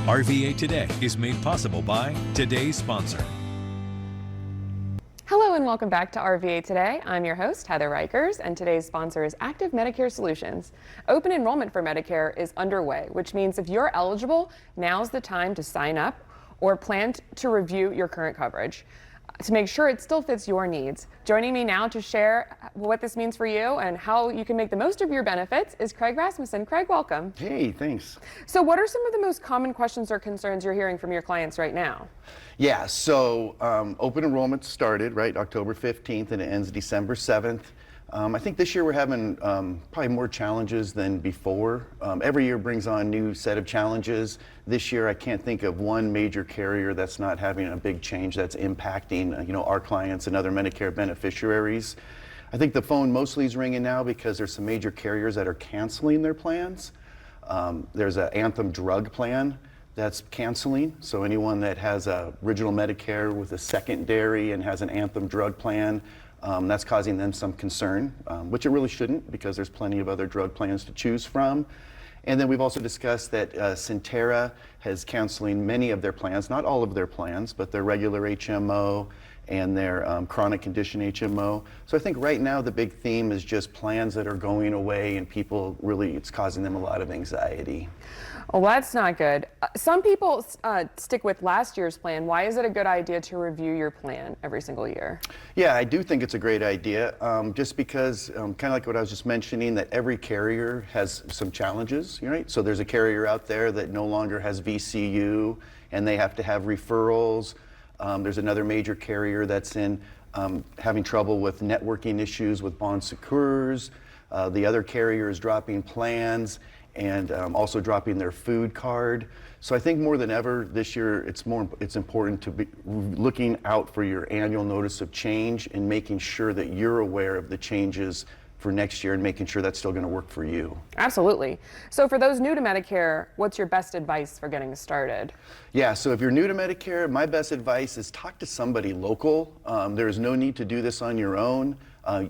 RVA Today is made possible by today's sponsor. Hello and welcome back to RVA Today. I'm your host, Heather Rikers, and today's sponsor is Active Medicare Solutions. Open enrollment for Medicare is underway, which means if you're eligible, now's the time to sign up or plan to review your current coverage to make sure it still fits your needs. Joining me now to share what this means for you and how you can make the most of your benefits is Craig Rasmussen. Craig, welcome. Hey, thanks. So what are some of the most common questions or concerns you're hearing from your clients right now? Yeah, so open enrollment started, right, October 15th and it ends December 7th. I think this year we're having probably more challenges than before. Every year brings on a new set of challenges. This year I can't think of one major carrier that's not having a big change that's impacting our clients and other Medicare beneficiaries. I think the phone mostly is ringing now because there's some major carriers that are canceling their plans. There's an Anthem drug plan that's canceling. So anyone that has a original Medicare with a secondary and has an Anthem drug plan, that's causing them some concern, which it really shouldn't because there's plenty of other drug plans to choose from. And then we've also discussed that Centera has canceling many of their plans, not all of their plans, but their regular HMO and their chronic condition HMO. So I think right now the big theme is just plans that are going away and people really, it's causing them a lot of anxiety. Well, that's not good. Some people stick with last year's plan. Why is it a good idea to review your plan every single year? Yeah, I do think it's a great idea, just because, kind of like what I was just mentioning, that every carrier has some challenges, right? So there's a carrier out there that no longer has VCU, and they have to have referrals. There's another major carrier that's in having trouble with networking issues with bon secours. The other carrier is dropping plans and also dropping their food card. So I think more than ever this year, it's important to be looking out for your annual notice of change and making sure that you're aware of the changes for next year and making sure that's still going to work for you. Absolutely. So for those new to Medicare, what's your best advice for getting started? Yeah, so if you're new to Medicare, my best advice is talk to somebody local. There is no need to do this on your own.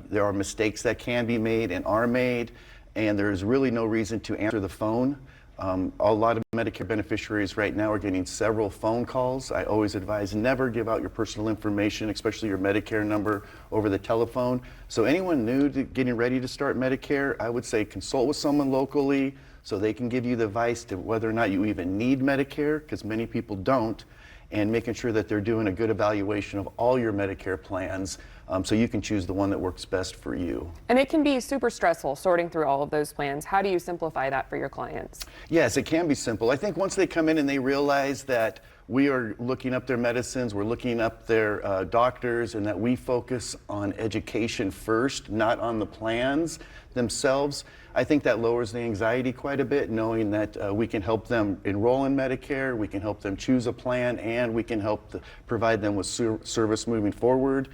There are mistakes that can be made and are made, and there's really no reason to answer the phone. A lot of Medicare beneficiaries right now are getting several phone calls. I always advise never give out your personal information, especially your Medicare number, over the telephone. So anyone new to getting ready to start Medicare, I would say consult with someone locally so they can give you the advice to whether or not you even need Medicare, because many people don't, and making sure that they're doing a good evaluation of all your Medicare plans so you can choose the one that works best for you. And it can be super stressful sorting through all of those plans. How do you simplify that for your clients? Yes, it can be simple. I think once they come in and they realize that we are looking up their medicines, we're looking up their doctors, and that we focus on education first, not on the plans themselves, I think that lowers the anxiety quite a bit, knowing that we can help them enroll in Medicare, we can help them choose a plan, and we can help provide them with service moving forward.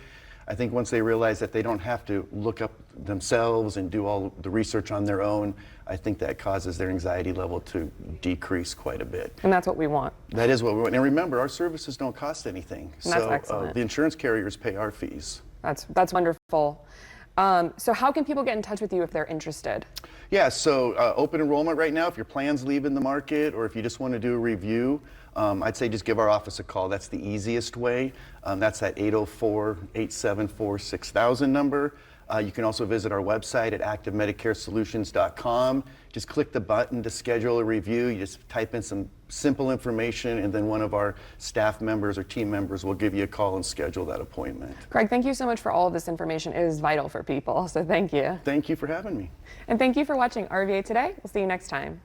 I think once they realize that they don't have to look up themselves and do all the research on their own, I think that causes their anxiety level to decrease quite a bit. And that's what we want. That is what we want. And remember, our services don't cost anything. And that's excellent. The insurance carriers pay our fees. That's wonderful. So how can people get in touch with you if they're interested? Yeah, so open enrollment right now, if your plan's leaving the market or if you just want to do a review, I'd say just give our office a call. That's the easiest way. That's that 804-874-6000 number. You can also visit our website at activemedicaresolutions.com. Just click the button to schedule a review. You just type in some simple information, and then one of our staff members or team members will give you a call and schedule that appointment. Craig, thank you so much for all of this information. It is vital for people, so thank you. Thank you for having me. And thank you for watching RVA Today. We'll see you next time.